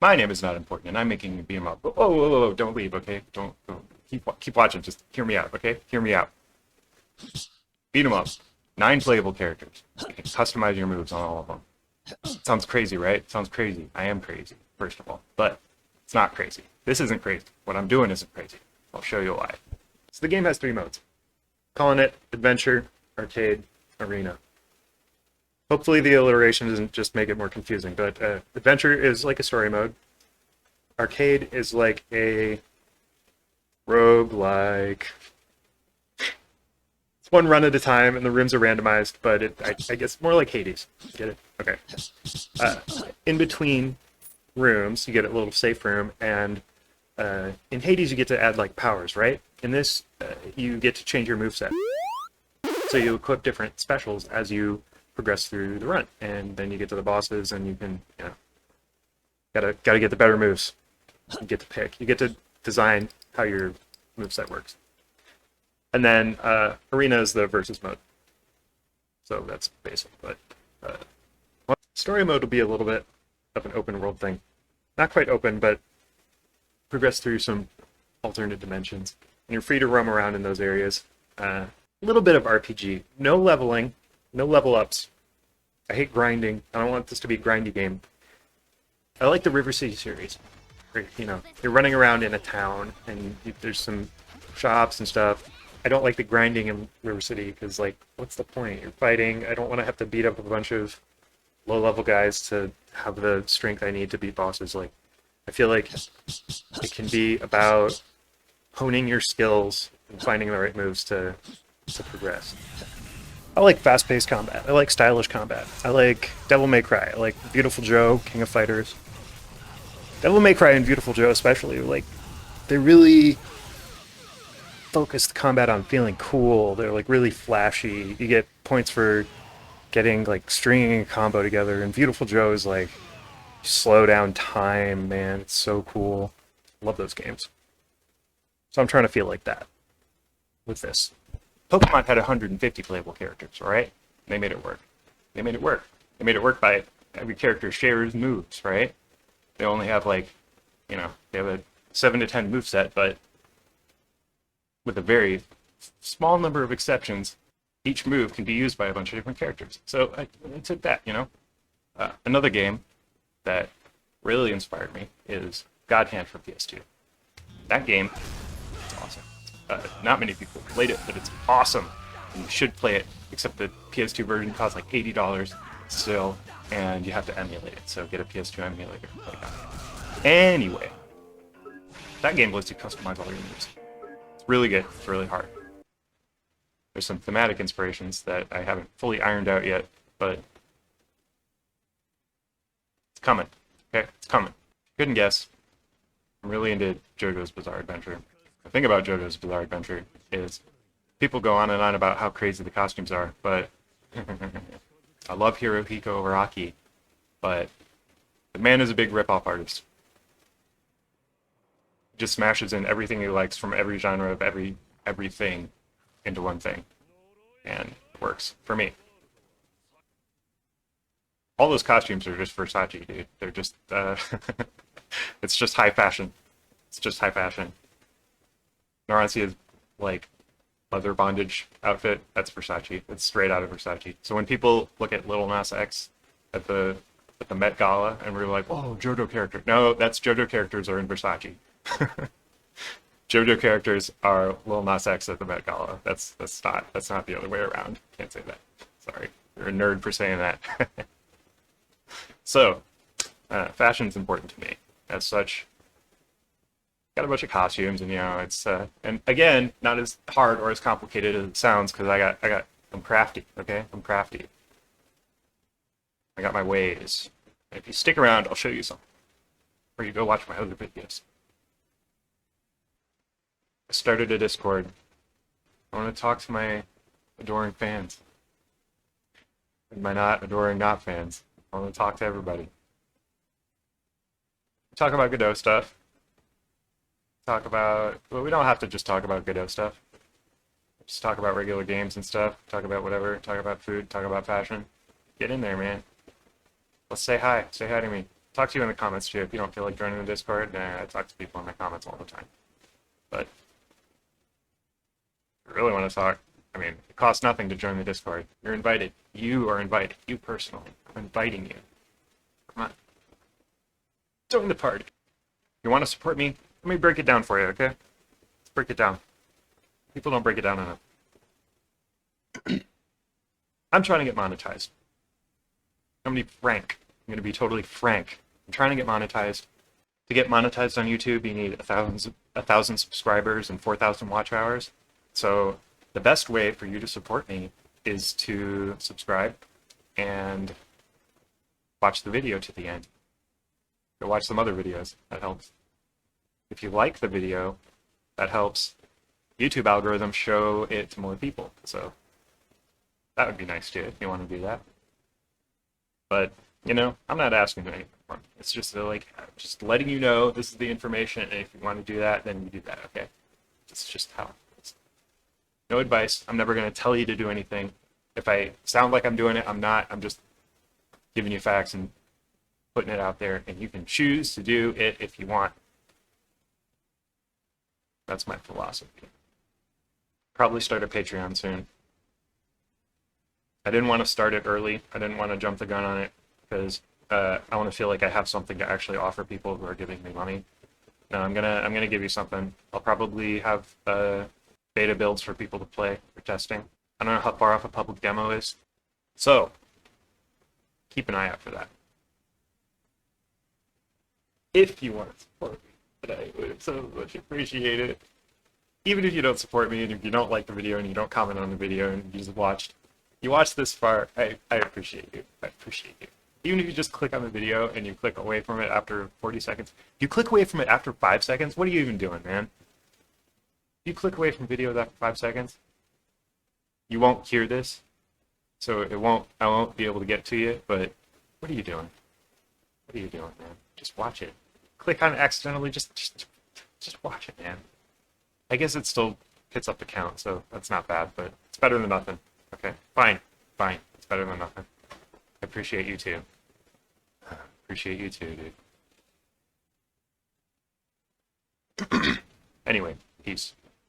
My name is not important, and I'm making you beat 'em up. Whoa, whoa, whoa, whoa, don't leave, okay? Don't. Keep watching. Just hear me out, okay? Hear me out. Beat 'em up. 9 playable characters. You can customize your moves on all of them. Sounds crazy, right? Sounds crazy. I am crazy, first of all. But it's not crazy. This isn't crazy. What I'm doing isn't crazy. I'll show you why. So the game has 3 modes. Calling it Adventure, Arcade, Arena. Hopefully the alliteration doesn't just make it more confusing, but Adventure is like a story mode. Arcade is like a roguelike. It's one run at a time, and the rooms are randomized, but I guess more like Hades. Get it? Okay. In between rooms, you get a little safe room, and in Hades you get to add like powers, right? In this, you get to change your moveset. So you equip different specials as you progress through the run, and then you get to the bosses, and you can, gotta get the better moves. You get to pick. You get to design how your moveset works. And then Arena is the versus mode. So that's basic, but story mode will be a little bit of an open world thing. Not quite open, but progress through some alternate dimensions. And you're free to roam around in those areas. A little bit of RPG. No leveling, no level ups. I hate grinding. I don't want this to be a grindy game. I like the River City series. Where, you're running around in a town, and there's some shops and stuff. I don't like the grinding in River City, because, like, what's the point? You're fighting. I don't want to have to beat up a bunch of low-level guys to have the strength I need to beat bosses. Like, I feel like it can be about honing your skills and finding the right moves to progress. I like fast-paced combat. I like stylish combat. I like Devil May Cry. I like Beautiful Joe, King of Fighters. Devil May Cry and Beautiful Joe especially, like, they really focus the combat on feeling cool. They're like really flashy. You get points for getting like stringing a combo together, and Beautiful Joe is like slow down time, man. It's so cool. Love those games. So I'm trying to feel like that with this. Pokemon had 150 playable characters, alright? They made it work. They made it work. They made it work by every character shares moves, right? They only have like, they have a 7 to 10 moveset, but with a very small number of exceptions, each move can be used by a bunch of different characters. So I took that, Another game that really inspired me is God Hand for PS2. That game is awesome. Not many people played it, but it's awesome. And you should play it, except the PS2 version costs like $80 still, and you have to emulate it. So get a PS2 emulator. Anyway, that game lets you customize all your moves. It's really good. It's really hard. There's some thematic inspirations that I haven't fully ironed out yet, but it's coming. Okay, it's coming. Couldn't guess. I'm really into JoJo's Bizarre Adventure. The thing about JoJo's Bizarre Adventure is people go on and on about how crazy the costumes are, but I love Hirohiko Araki, but the man is a big rip-off artist. He just smashes in everything he likes from every genre of everything into one thing, and it works for me. All those costumes are just Versace, dude. They're just, it's just high fashion. It's just high fashion. Narancia's, like, leather bondage outfit, that's Versace. It's straight out of Versace. So when people look at Lil Nas X at the Met Gala, and we're like, oh, JoJo character. No, that's JoJo characters are in Versace. JoJo characters are Lil Nas X at the Met Gala. That's not the other way around. Can't say that. Sorry. You're a nerd for saying that. So, fashion's important to me. As such, got a bunch of costumes, and it's and again, not as hard or as complicated as it sounds, because I'm crafty. Okay, I'm crafty. I got my ways. If you stick around, I'll show you some. Or you go watch my other videos. I started a Discord. I want to talk to my adoring fans. And my not adoring not fans. I want to talk to everybody. Talk about Godot stuff. Talk about... Well, we don't have to just talk about Godot stuff. Just talk about regular games and stuff. Talk about whatever. Talk about food. Talk about fashion. Get in there, man. Let's say hi. Say hi to me. talk to you in the comments too if you don't feel like joining the Discord. I talk to people in the comments all the time. But if you really want to talk, I mean, it costs nothing to join the Discord. You're invited. You are invited. You personally. I'm inviting you. Come on. Join the party. You want to support me? Let me break it down for you, okay? Let's break it down. People don't break it down enough. I'm trying to get monetized. I'm going to be frank. I'm going to be totally frank. I'm trying to get monetized. To get monetized on YouTube, you need 1,000 subscribers and 4,000 watch hours. So the best way for you to support me is to subscribe and watch the video to the end. Go watch some other videos. That helps. If you like the video, that helps YouTube algorithms show it to more people. So that would be nice too if you want to do that. But, you know, I'm not asking for anything. It's just like, just letting you know this is the information, and if you want to do that, then you do that, okay? It's just how it is. No advice. I'm never going to tell you to do anything. If I sound like I'm doing it, I'm not. I'm just giving you facts and putting it out there, and you can choose to do it if you want. That's my philosophy. Probably start a Patreon soon. I didn't want to start it early. I didn't want to jump the gun on it because I want to feel like I have something to actually offer people who are giving me money. No, I'm gonna give you something. I'll probably have beta builds for people to play for testing. I don't know how far off a public demo is, so keep an eye out for that. If you want to support me, but I would so much appreciate it. Even if you don't support me and if you don't like the video and you don't comment on the video and you just watched this far, I appreciate you. I appreciate you. Even if you just click on the video and you click away from it after 40 seconds. If you click away from it after 5 seconds, what are you even doing, man? If you click away from videos after 5 seconds, you won't hear this. So I won't be able to get to you, but what are you doing? What are you doing, man? Just watch it. Click on it accidentally, just watch it, man. I guess it still hits up the count, so that's not bad, but it's better than nothing. Okay, fine. It's better than nothing. I appreciate you too. Appreciate you too, dude. Anyway, peace.